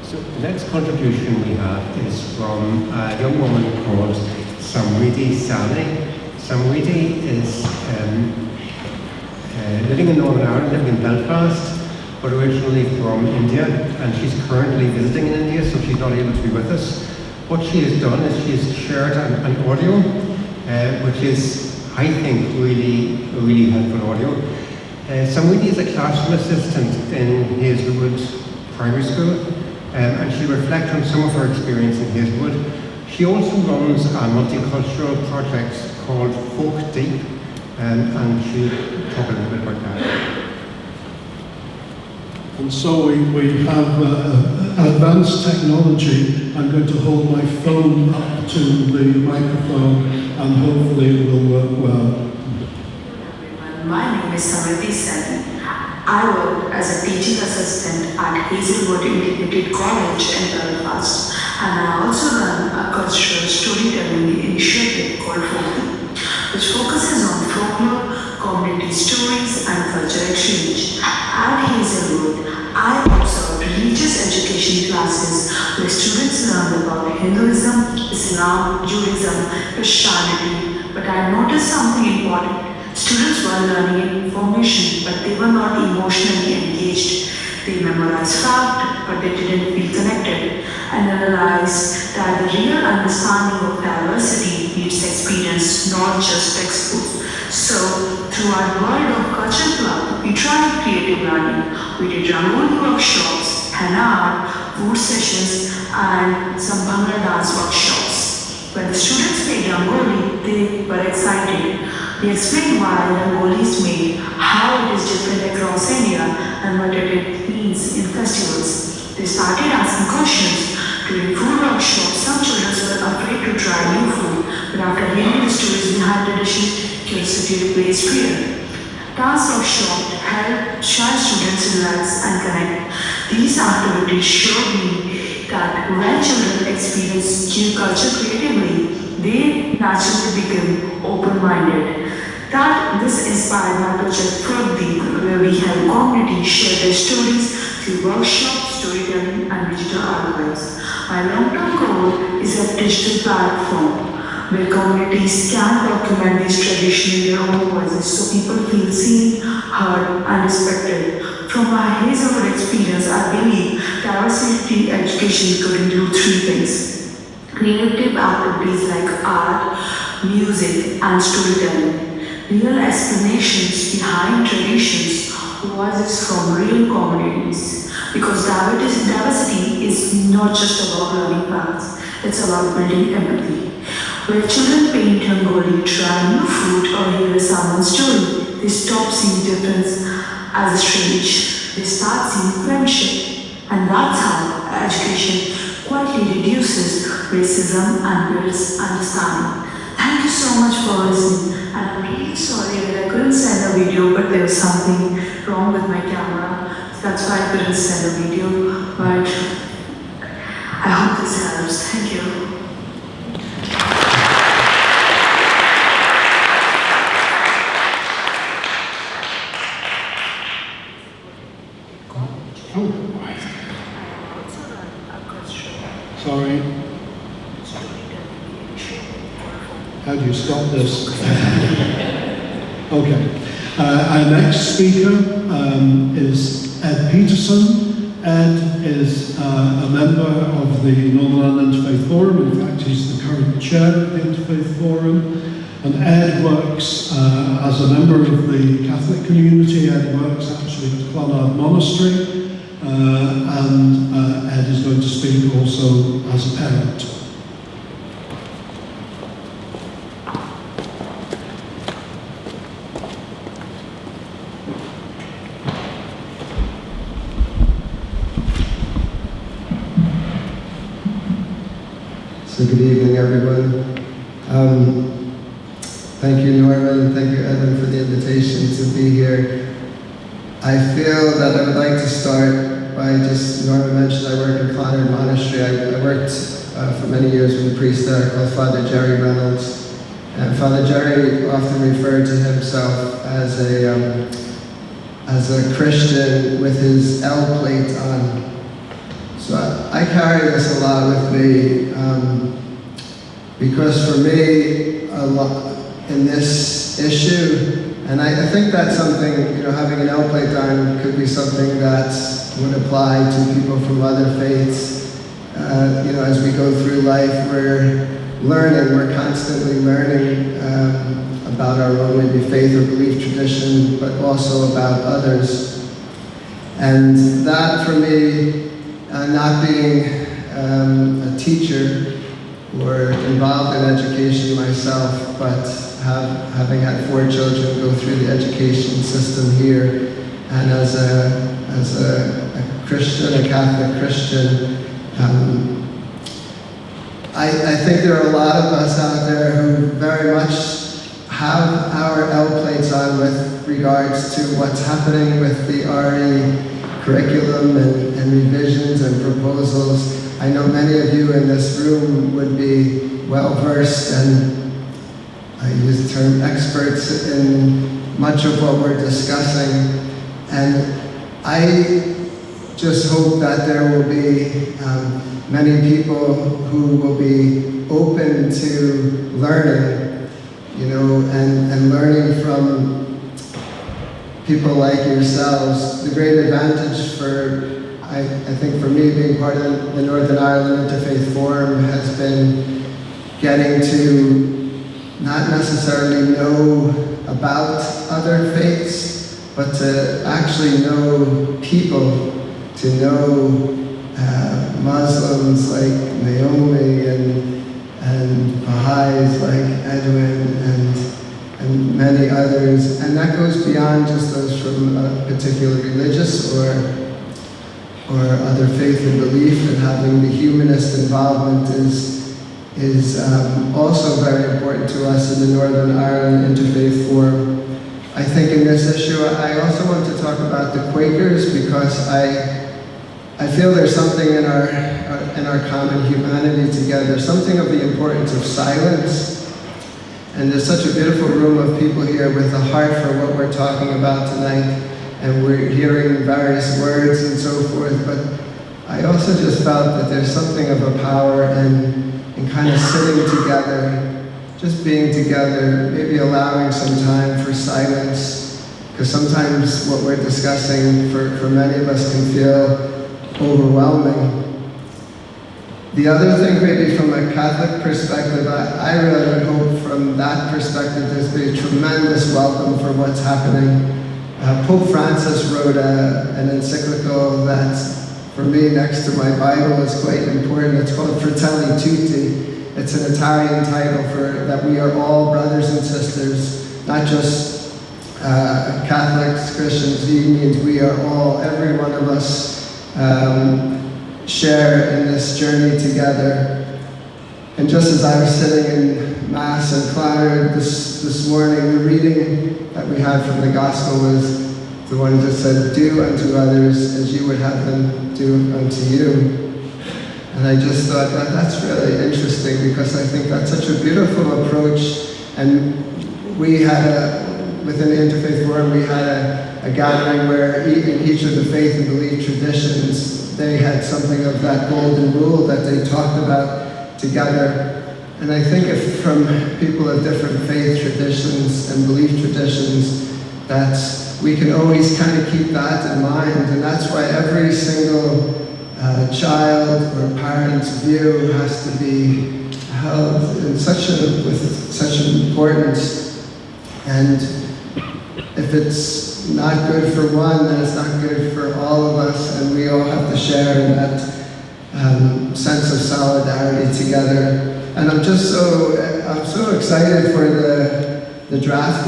So the next contribution we have is from a young woman called Samriti Sani. Samriti is living in Northern Ireland, living in Belfast, but originally from India, and she's currently visiting in India, so she's not able to be with us. What she has done is she has shared an audio, which is, I think, really helpful audio. Samriti is a classroom assistant in Hazelwood Primary School, and she'll reflect on some of her experience in Hazelwood. She also runs a multicultural project called Folk Deep, and she'll talk a little bit about that. And so we have advanced technology. I'm going to hold my phone up to the microphone and hopefully it will work well. My name is Samriti Sani. I work as a teaching assistant at Hazelwood Integrated College in Belfast, and I also run a cultural storytelling initiative called Folk Deep, which focuses on folklore, community stories, and culture exchange. At Hazelwood, I observed religious education classes where students learn about Hinduism, Islam, Judaism, Christianity, but I noticed something important. Students were learning information, but they were not emotionally engaged. They memorized fact, but they didn't feel connected, and realized that the real understanding of diversity needs experience, not just textbooks. So, through our World of Culture Club, we tried creative learning. We did Rangoli workshops, henna art, food sessions, and some Bhangra dance workshops. When the students made Rangoli, they were excited. They explained why Rangoli is made, how it is different across India, and what it means in festivals. They started asking questions. During food workshops, some children were afraid to try new food, but after hearing the stories behind the dishes, curiosity replaced fear. Dance workshop helped shy students relax and connect. These activities showed me that when children experience new culture creatively, they naturally become open-minded. That this inspired my project Folk Deep, where we help communities share their stories through workshops, storytelling, and digital archives. My long-term goal is a digital platform where communities can document these traditions in their own voices so people feel seen, heard, and respected. From my Hazelwood experience, I believe diversity education could include three things: creative activities like art, music, and storytelling, real explanations behind traditions, voices from real communities. Because diversity is not just about learning facts, it's about building empathy. Where children paint Rangoli, try new food, or hear someone's story, they stop seeing difference as strange. They start seeing friendship, and that's how education quietly reduces racism and builds understanding. Thank you so much for listening, and I'm really sorry that I couldn't send a video, but there was something wrong with my camera. That's why I couldn't send a video, but I hope this helps. Thank you. Sorry. How do you stop this? Okay. Our next speaker is Ed Peterson. Ed is a member of the Northern Ireland Interfaith Forum. In fact, he's the current chair of the Interfaith Forum. And Ed works as a member of the Catholic community. Ed works actually at Clonard Monastery. And Ed is going to speak also as a parent. So good evening, everyone. Thank you, Norman. Thank you, Evan, for the invitation to be here. I feel that I would like to start by Norman mentioned I work at Clonard Monastery. I worked for many years with a priest there called Father Jerry Reynolds. And Father Jerry often referred to himself as a Christian with his L plate on. So I carry this a lot with me, because for me, a lot in this issue, and I think that's something, you know, having an L plate down could be something that would apply to people from other faiths. You know, as we go through life, we're constantly learning about our own maybe faith or belief tradition, but also about others. And that for me, not being a teacher or involved in education myself, but having had 4 children go through the education system here, and as a Christian, a Catholic Christian, I think there are a lot of us out there who very much have our L plates on with regards to what's happening with the RE curriculum and revisions and proposals. I know many of you in this room would be well versed, and I use the term experts in much of what we're discussing. And I just hope that there will be many people who will be open to learning, you know, and learning from people like yourselves. The great advantage for, I think for me being part of the Northern Ireland Interfaith Forum has been getting to not necessarily know about other faiths, but to actually know people, to know Muslims like Naomi and Baha'is like Edwin and many others. And that goes beyond just those from a particular religious or other faith and belief, and having the humanist involvement is also very important to us in the Northern Ireland Interfaith Forum. I think in this issue, I also want to talk about the Quakers, because I feel there's something in our common humanity together, something of the importance of silence. And there's such a beautiful room of people here with a heart for what we're talking about tonight, and we're hearing various words and so forth, but I also just felt that there's something of a power in kind of sitting together, just being together, maybe allowing some time for silence, because sometimes what we're discussing for many of us can feel overwhelming. The other thing, maybe from a Catholic perspective, I really would hope from that perspective there's been a tremendous welcome for what's happening. Pope Francis wrote an encyclical that, for me, next to my Bible, is quite important. It's called Fratelli Tutti. It's an Italian title for that we are all brothers and sisters, not just Catholics, Christians. He means we are all, every one of us, share in this journey together. And just as I was sitting in Mass and Clonard this morning, the reading that we had from the Gospel was the one that said, "Do unto others as you would have them do unto you." And I just thought that's really interesting, because I think that's such a beautiful approach. And we had within the Interfaith Forum, we had a gathering where in each of the faith and belief traditions, they had something of that golden rule that they talked about together. And I think if from people of different faith traditions and belief traditions, that we can always kind of keep that in mind. And that's why every single child or parent's view has to be held in with such importance. And if it's not good for one, then it's not good for all of us, and we all have to share in that sense of solidarity together. And I'm so excited for the draft